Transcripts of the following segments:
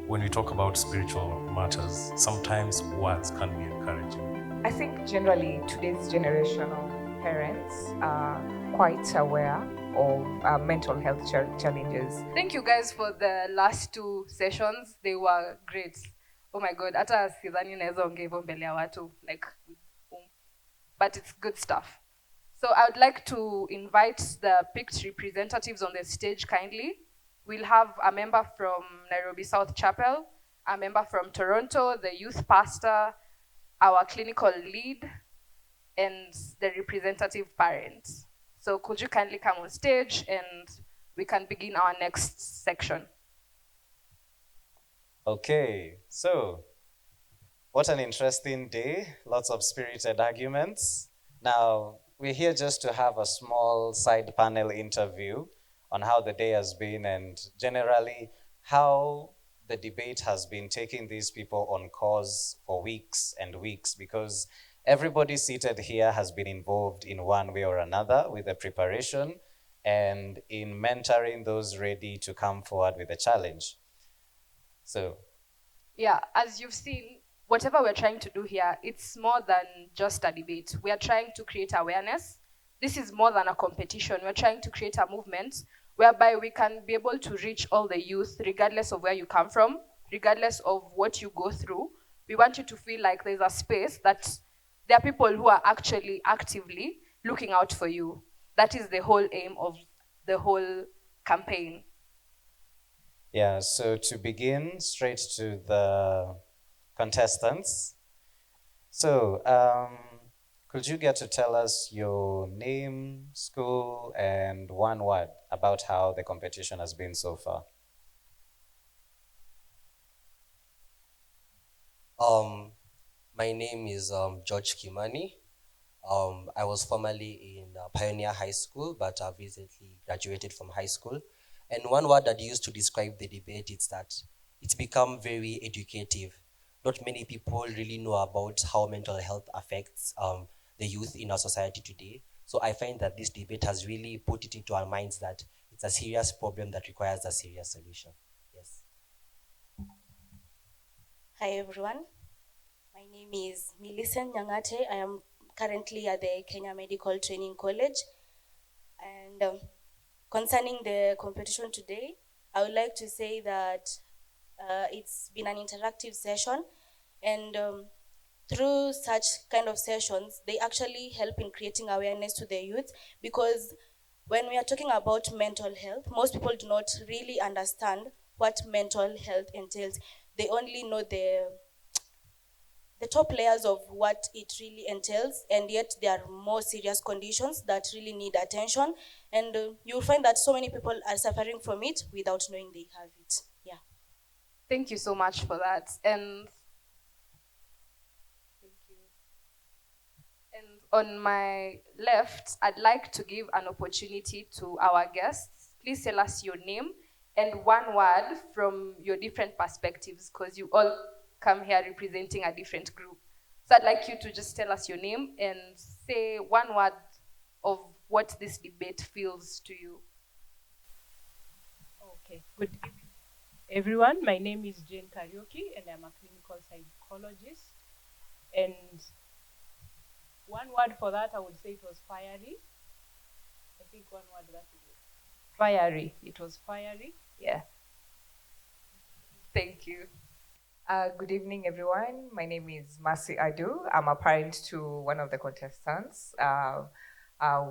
when we talk about spiritual matters, sometimes words can be encouraging. I think generally today's generation of parents are quite aware of mental health challenges. Thank you guys for the last two sessions. They were great. Oh my god, hata sidhani naweza ongea hivyo mbele ya watu like but it's good stuff. So I would like to invite the picked representatives on the stage kindly. We'll have a member from Nairobi South Chapel, a member from Toronto, the youth pastor, our clinical lead, and the representative parent. So could you kindly come on stage and we can begin our next section. Okay, so what an interesting day. Lots of spirited arguments. Now, we're here just to have a small side panel interview on how the day has been and generally how the debate has been taking these people on course for weeks and weeks, because everybody seated here has been involved in one way or another with the preparation and in mentoring those ready to come forward with a challenge. So, yeah, as you've seen, whatever we're trying to do here, it's more than just a debate. We are trying to create awareness. This is more than a competition. We're trying to create a movement whereby we can be able to reach all the youth, regardless of where you come from, regardless of what you go through. We want you to feel like there's a space that there are people who are actually actively looking out for you. That is the whole aim of the whole campaign. Yeah, so to begin straight to the contestants. So, could you get to tell us your name, school, and one word about how the competition has been so far? My name is George Kimani. I was formerly in Pioneer High School, but I've recently graduated from high school. And one word that used to describe the debate is that it's become very educative. Not many people really know about how mental health affects the youth in our society today. So I find that this debate has really put it into our minds that it's a serious problem that requires a serious solution. Yes. Hi everyone. My name is Millicent Nyangate. I am currently at the Kenya Medical Training College. And concerning the competition today, I would like to say that it's been an interactive session, and through such kind of sessions, they actually help in creating awareness to the youth, because when we are talking about mental health, most people do not really understand what mental health entails. They only know the top layers of what it really entails, and yet there are more serious conditions that really need attention, and you'll find that so many people are suffering from it without knowing they have it. Yeah. Thank you so much for that. And thank you. And on my left, I'd like to give an opportunity to our guests. Please tell us your name and one word from your different perspectives, because you all come here representing a different group. So I'd like you to just tell us your name and say one word of what this debate feels to you. Okay, good evening, everyone. My name is Jane Karaoke, and I'm a clinical psychologist. And one word for that, I would say it was fiery. I think one word that is it. Fiery. It was fiery. Yeah. Thank you. Good evening, everyone. My name is Mercy Adu. I'm a parent to one of the contestants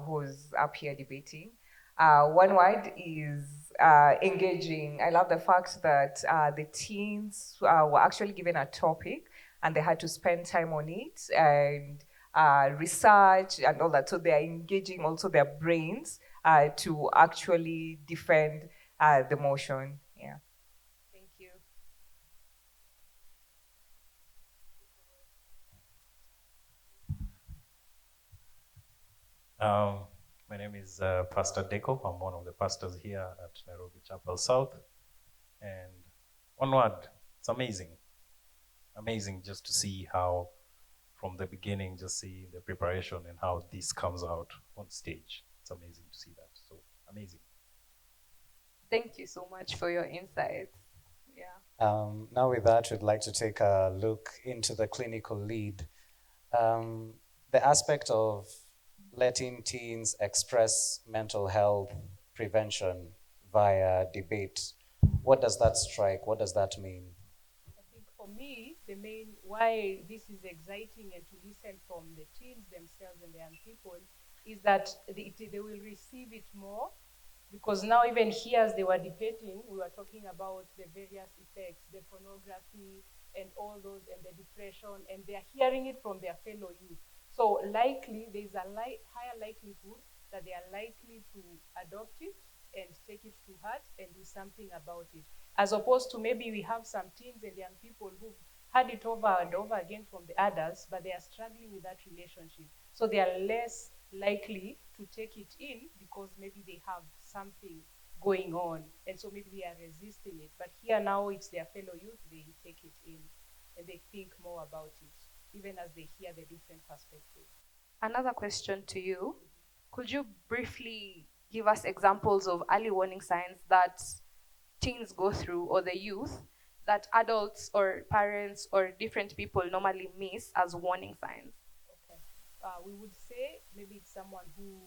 who's up here debating. One word is engaging. I love the fact that the teens were actually given a topic and they had to spend time on it and research and all that. So they are engaging also their brains to actually defend the motion. Yeah. Thank you. My name is Pastor Deco. I'm one of the pastors here at Nairobi Chapel South. And one word, it's amazing. Amazing just to see how, from the beginning, just see the preparation and how this comes out on stage. It's amazing to see that. So, amazing. Thank you so much for your insights. Yeah. Now, with that, we'd like to take a look into the clinical lead. The aspect of letting teens express mental health prevention via debate. What does that strike? What does that mean? I think for me, the main why this is exciting and to listen from the teens themselves and the young people is that they will receive it more, because now even here as they were debating, we were talking about the various effects, the pornography and all those, and the depression, and they are hearing it from their fellow youth. So likely there's a higher likelihood that they are likely to adopt it and take it to heart and do something about it, as opposed to maybe we have some teens and young people who've had it over and over again from the adults, but they are struggling with that relationship. So they are less likely to take it in because maybe they have something going on, and so maybe they are resisting it. But here now it's their fellow youth, they take it in and they think more about it, even as they hear the different perspectives. Another question to you. Could you briefly give us examples of early warning signs that teens go through, or the youth, that adults or parents or different people normally miss as warning signs? Okay. We would say maybe it's someone who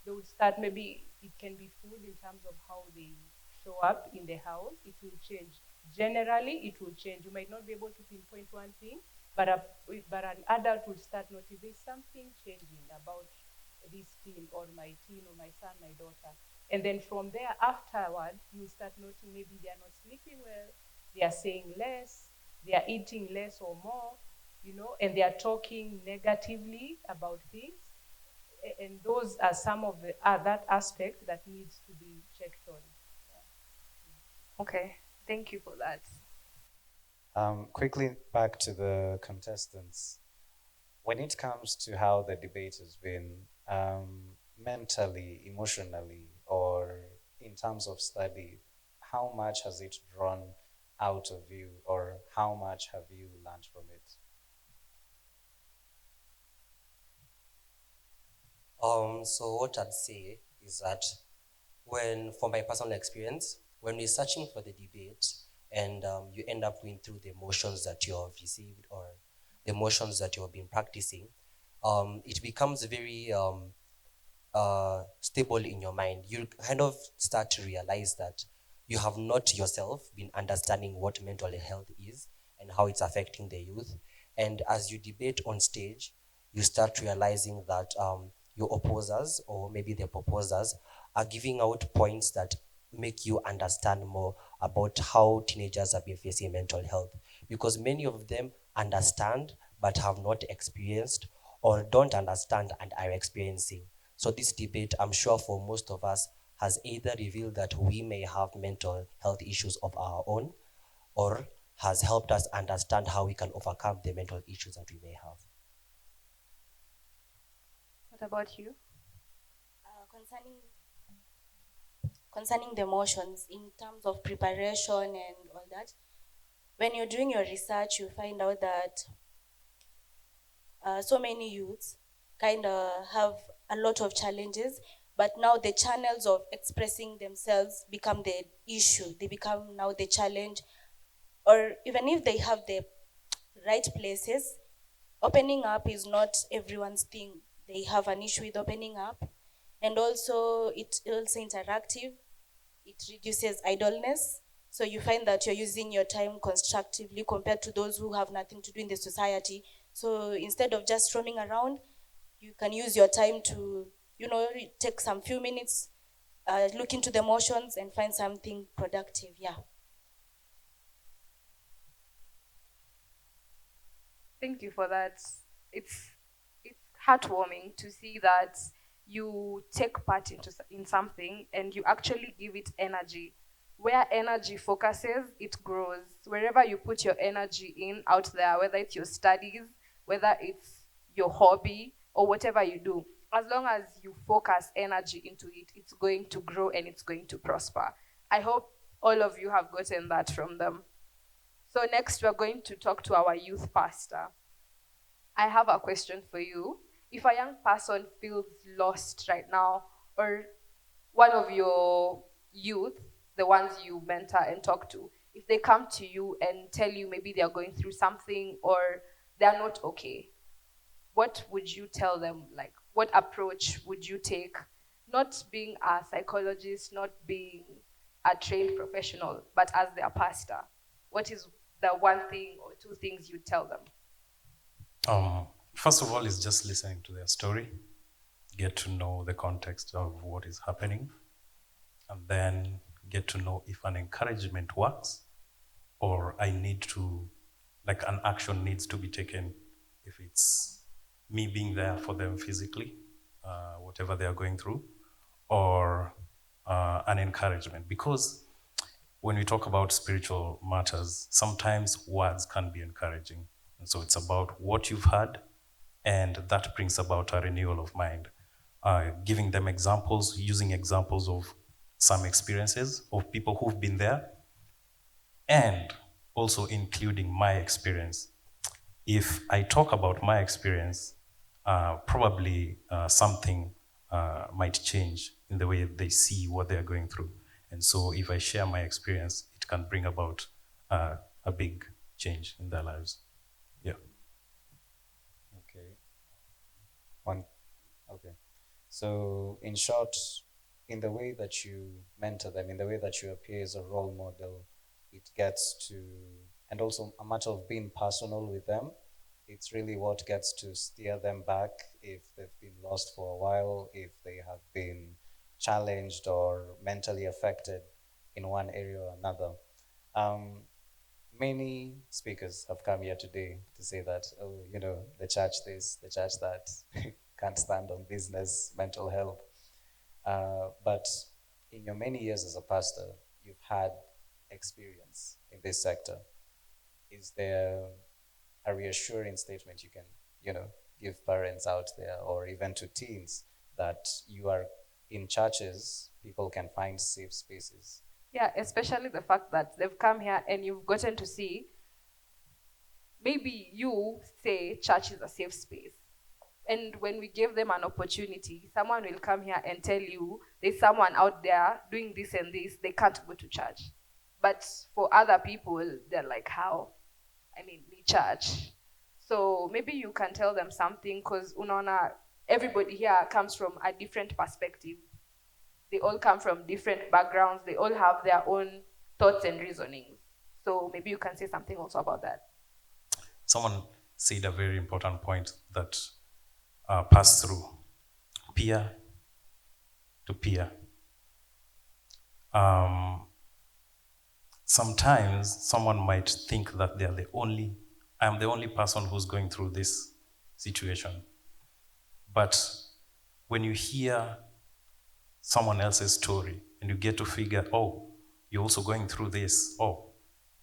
they would start, maybe it can be food in terms of how they show up in the house. It will change. Generally, it will change. You might not be able to pinpoint one thing, but an adult will start noticing there's something changing about this teen or my teen or my son, my daughter. And then from there, afterward, you start noting maybe they are not sleeping well, they are saying less, they are eating less or more, and they are talking negatively about things. And those are some of that aspect that needs to be checked on. Okay, thank you for that. Quickly back to the contestants. When it comes to how the debate has been, mentally, emotionally, or in terms of study, how much has it drawn out of you, or how much have you learned from it? So what I'd say is that from my personal experience, when we're searching for the debate and you end up going through the emotions that you have received or the emotions that you have been practicing, it becomes very stable in your mind. You kind of start to realize that you have not yourself been understanding what mental health is and how it's affecting the youth. And as you debate on stage, you start realizing that your opposers or maybe the proposers are giving out points that make you understand more about how teenagers have been facing mental health, because many of them understand but have not experienced, or don't understand and are experiencing. So this debate, I'm sure for most of us, has either revealed that we may have mental health issues of our own, or has helped us understand how we can overcome the mental issues that we may have. What about you? Concerning the emotions in terms of preparation and all that, when you're doing your research, you find out that so many youths kind of have a lot of challenges, but now the channels of expressing themselves become the issue. They become now the challenge, or even if they have the right places, opening up is not everyone's thing. They have an issue with opening up, and also it's also interactive. It reduces idleness. So you find that you're using your time constructively compared to those who have nothing to do in the society. So instead of just roaming around, you can use your time to, take some few minutes, look into the emotions and find something productive. Yeah. Thank you for that. It's heartwarming to see that you take part in something and you actually give it energy. Where energy focuses, it grows. Wherever you put your energy in out there, whether it's your studies, whether it's your hobby, or whatever you do, as long as you focus energy into it, it's going to grow and it's going to prosper. I hope all of you have gotten that from them. So next, we're going to talk to our youth pastor. I have a question for you. If a young person feels lost right now, or one of your youth, the ones you mentor and talk to, if they come to you and tell you maybe they are going through something or they are not okay, what would you tell them? Like, what approach would you take? Not being a psychologist, not being a trained professional, but as their pastor, what is the one thing or two things you tell them? First of all, is just listening to their story, get to know the context of what is happening, and then get to know if an encouragement works or I need to, like an action needs to be taken, if it's me being there for them physically, whatever they are going through, or an encouragement. Because when we talk about spiritual matters, sometimes words can be encouraging. And so it's about what you've heard, and that brings about a renewal of mind. Giving them examples, using examples of some experiences of people who've been there, and also including my experience. If I talk about my experience, probably something might change in the way they see what they're going through. And so if I share my experience, it can bring about a big change in their lives. Yeah. Okay. Okay. So, in short, in the way that you mentor them, in the way that you appear as a role model, it gets to, and also a matter of being personal with them, it's really what gets to steer them back if they've been lost for a while, if they have been challenged or mentally affected in one area or another. Many speakers have come here today to say that, oh, the church this, the church that, can't stand on business, mental health. But in your many years as a pastor, you've had experience in this sector. Is there a reassuring statement you can, give parents out there or even to teens that you are in churches, people can find safe spaces? Yeah, especially the fact that they've come here and you've gotten to see, maybe you say church is a safe space. And when we give them an opportunity, someone will come here and tell you there's someone out there doing this and this, they can't go to church. But for other people, they're like, how? I mean, the church. So maybe you can tell them something, because unaona, everybody here comes from a different perspective. They all come from different backgrounds. They all have their own thoughts and reasonings. So maybe you can say something also about that. Someone said a very important point that pass through peer to peer. Sometimes someone might think that I'm the only person who's going through this situation. But when you hear someone else's story and you get to figure, oh, you're also going through this, oh,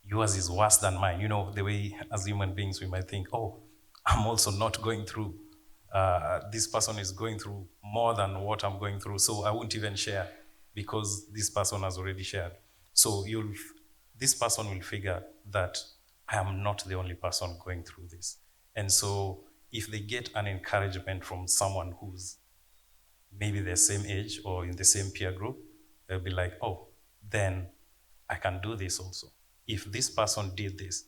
yours is worse than mine. The way as human beings we might think, oh, I'm also not going through. This person is going through more than what I'm going through, so I won't even share because this person has already shared. So this person will figure that I am not the only person going through this. And so if they get an encouragement from someone who's maybe their same age or in the same peer group, they'll be like, oh, then I can do this also. If this person did this,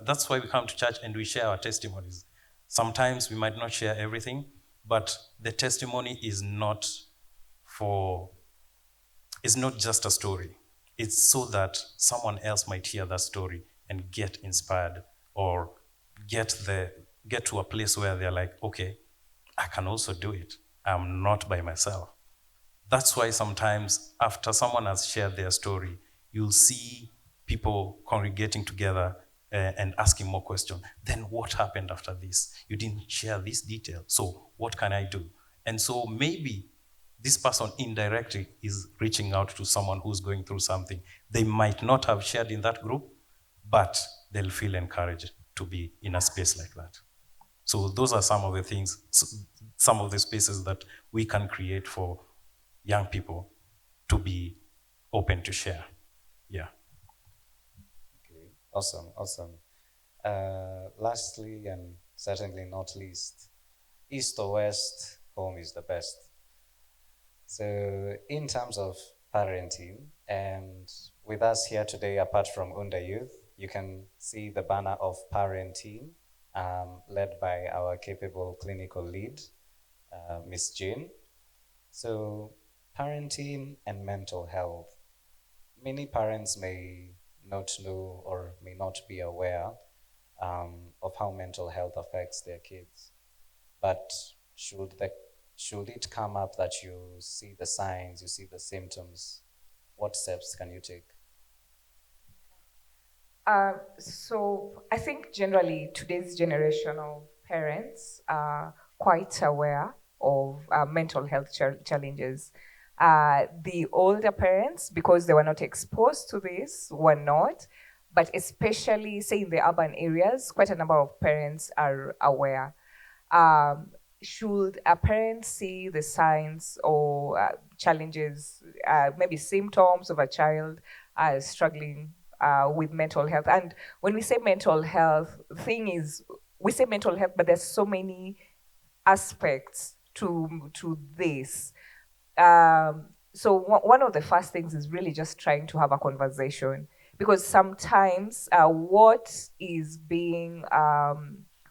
that's why we come to church and we share our testimonies. Sometimes we might not share everything, but the testimony is not just a story. It's so that someone else might hear that story and get inspired or get to a place where they're like, okay, I can also do it. I'm not by myself. That's why sometimes after someone has shared their story, you'll see people congregating together and asking more questions. Then what happened after this? You didn't share this detail. So what can I do? And so maybe this person indirectly is reaching out to someone who's going through something they might not have shared in that group, but they'll feel encouraged to be in a space like that. So those are some of the things, some of the spaces that we can create for young people to be open to share. Yeah. Okay, awesome. Lastly, and certainly not least, east or west, home is the best. So in terms of parenting And with us here today, apart from Unda Youth, you can see the banner of Parenting, led by our capable clinical lead, Miss Jean. So, parenting and mental health. Many parents may not know or may not be aware of how mental health affects their kids. But should it come up that you see the signs, you see the symptoms, what steps can you take? So I think generally today's generation of parents are quite aware of mental health challenges. The older parents, because they were not exposed to this, were not. But especially, say, in the urban areas, quite a number of parents are aware. Should a parent see the signs or challenges, maybe symptoms of a child struggling with mental health? And when we say mental health, the thing is, we say mental health, but there's so many aspects to this. So one of the first things is really just trying to have a conversation, because sometimes what is being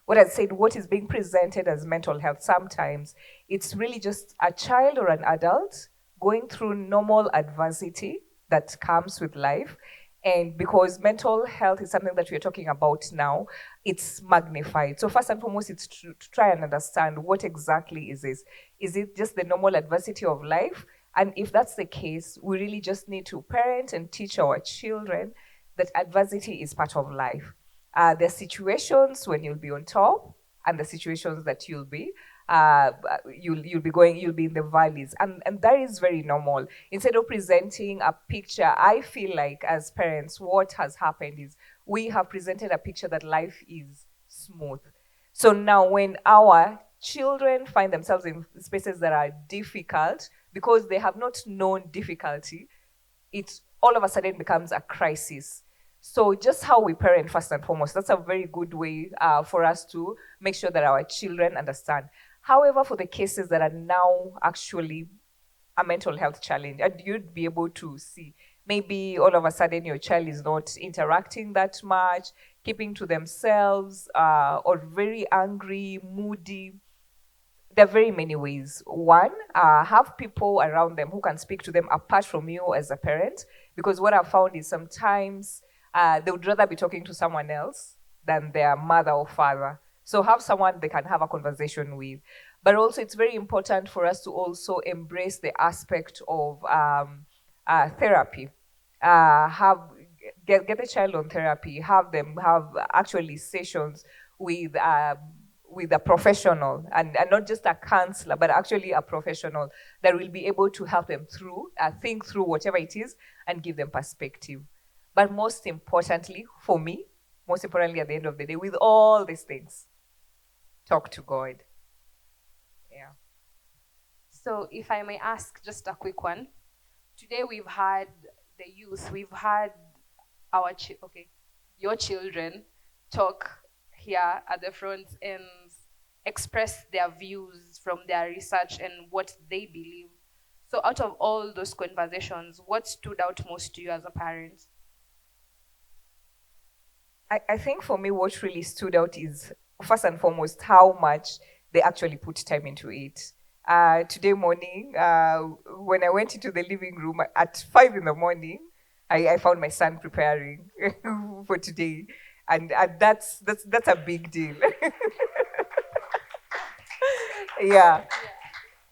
what is being presented as mental health, sometimes it's really just a child or an adult going through normal adversity that comes with life. And because mental health is something that we're talking about now, it's magnified. So first and foremost, it's to try and understand what exactly is this. Is it just the normal adversity of life? And if that's the case, we really just need to parent and teach our children that adversity is part of life. There are situations when you'll be on top, and the situations that you'll be you'll be in the valleys, and that is very normal. Instead of presenting a picture, I feel like as parents, what has happened is we have presented a picture that life is smooth. So now when our children find themselves in spaces that are difficult because they have not known difficulty, it all of a sudden becomes a crisis. So just how we parent, first and foremost, that's a very good way for us to make sure that our children understand. However, for the cases that are now actually a mental health challenge, and you'd be able to see, maybe all of a sudden your child is not interacting that much, keeping to themselves, or very angry, moody. There are very many ways. One, have people around them who can speak to them apart from you as a parent, because what I've found is sometimes they would rather be talking to someone else than their mother or father. So have someone they can have a conversation with. But also, it's very important for us to also embrace the aspect of therapy. Get the child on therapy. Have them have actually sessions with a professional, and not just a counselor, but actually a professional that will be able to help them through think through whatever it is and give them perspective. But most importantly, for me, most importantly, at the end of the day, with all these things, talk to God. Yeah. So, if I may ask just a quick one. Today we've had the youth, we've had your children talk here at the front and express their views from their research and what they believe. So, out of all those conversations, what stood out most to you as a parent? I think for me, what really stood out is, first and foremost, how much they actually put time into it. Today morning, when I went into the living room at 5 in the morning, I found my son preparing for today, and that's a big deal. Yeah.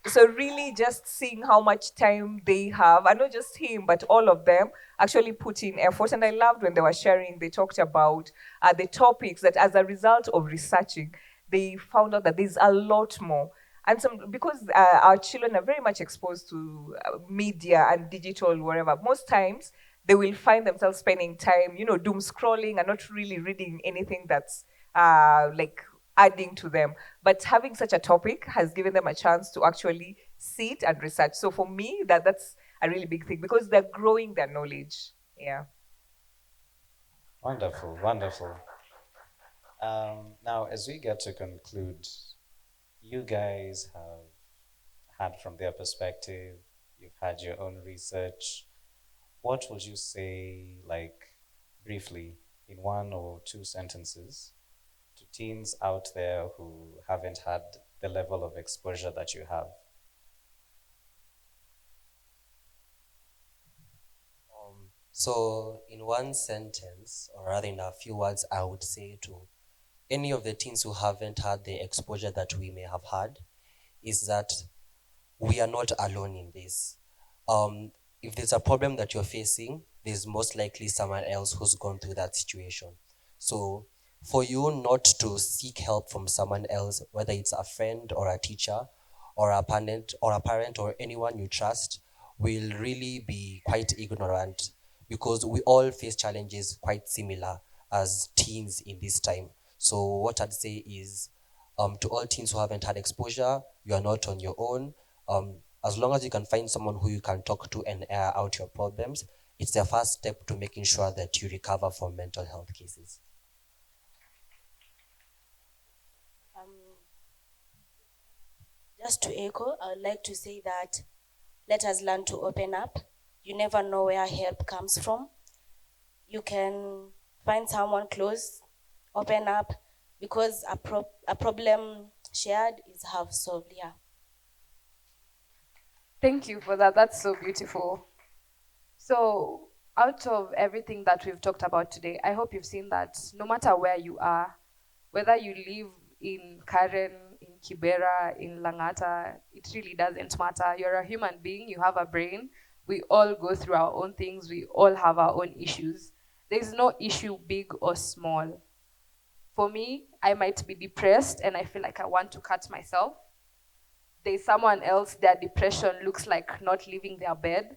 So really just seeing how much time they have, and not just him, but all of them actually put in effort. And I loved when they were sharing, they talked about the topics that as a result of researching, they found out that there's a lot more. And because our children are very much exposed to media and digital, wherever, most times they will find themselves spending time, doom scrolling and not really reading anything that's like adding to them. But having such a topic has given them a chance to actually sit and research. So for me, that's a really big thing, because they're growing their knowledge. Yeah. Wonderful, wonderful. Now, as we get to conclude, you guys have had from their perspective, you've had your own research. what would you say, like, briefly, in 1 or 2 sentences, to teens out there who haven't had the level of exposure that you have? So, in one sentence, or rather in a few words, I would say to any of the teens who haven't had the exposure that we may have had, is that we are not alone in this. If there's a problem that you're facing, there's most likely someone else who's gone through that situation. So, for you not to seek help from someone else, whether it's a friend or a teacher or a parent or anyone you trust, will really be quite ignorant, because we all face challenges quite similar as teens in this time. So what I'd say is, to all teens who haven't had exposure, you are not on your own. As long as you can find someone who you can talk to and air out your problems, it's the first step to making sure that you recover from mental health cases. Just to echo, I would like to say that let us learn to open up. You never know where help comes from. You can find someone close, open up, because a problem shared is half solved. Yeah. Thank you for that. That's so beautiful. So, out of everything that we've talked about today, I hope you've seen that no matter where you are, whether you live in Karen, in Kibera, in Langata, it really doesn't matter. You're a human being, you have a brain. We all go through our own things, we all have our own issues. There's no issue big or small. For me, I might be depressed and I feel like I want to cut myself. There's someone else, their depression looks like not leaving their bed.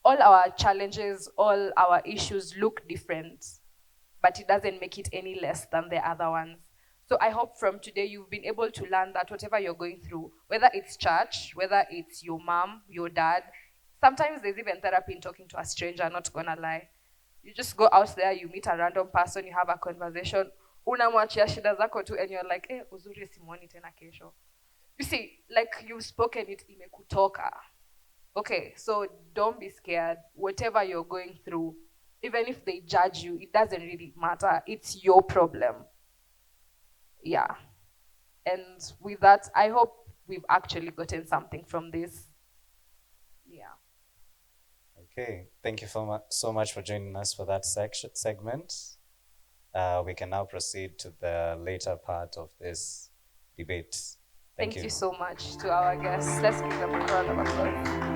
All our challenges, all our issues look different, but it doesn't make it any less than the other ones. So I hope from today you've been able to learn that whatever you're going through, whether it's church, whether it's your mom, your dad, sometimes there's even therapy in talking to a stranger, not gonna lie. You just go out there, you meet a random person, you have a conversation, unamwachia shida zako tu, and you're like, uzuri simoni tena kesho. You see, like you've spoken it, imekutoka. Okay, so don't be scared. Whatever you're going through, even if they judge you, it doesn't really matter. It's your problem. Yeah. And with that, I hope we've actually gotten something from this. Yeah. Okay, thank you so much for joining us for that segment. We can now proceed to the later part of this debate. Thank you so much to our guests. Let's give them a round of applause.